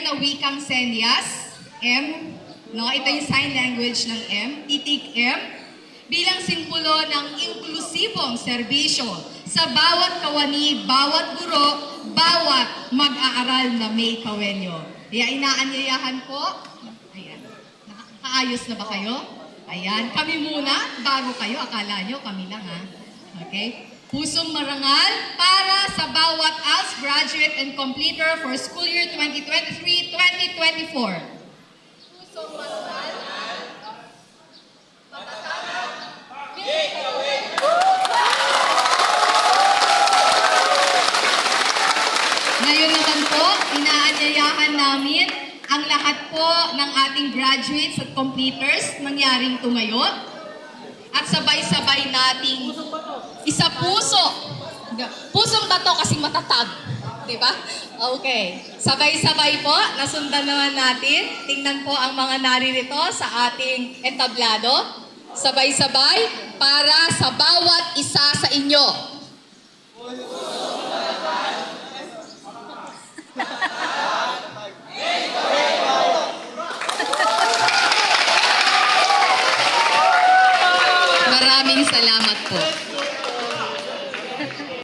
na wikang senyas, M, no? Ito yung sign language ng M, titik M, bilang simbolo ng inklusibong serbisyo sa bawat kawani, bawat guro, bawat mag-aaral na may kawenyo. Kaya inaanyayahan po, ayan, nakakaayos na ba kayo? Ayan, kami muna, bago kayo, akala nyo, kami lang ha. Okay? Pusong marangal para sa bawat ALS graduate and completer for school year 2023-2024. Pusong marangal. Ngayon naman po, inaanyayahan namin ang lahat po ng ating graduates at completers nangyaring tumayo at sabay-sabay nating isa puso. Pusong bato kasi matatag. Diba? Okay. Sabay-sabay po, nasundan naman natin. Tingnan po ang mga naririto sa ating entablado. Sabay-sabay para sa bawat isa sa inyo. Maraming salamat po.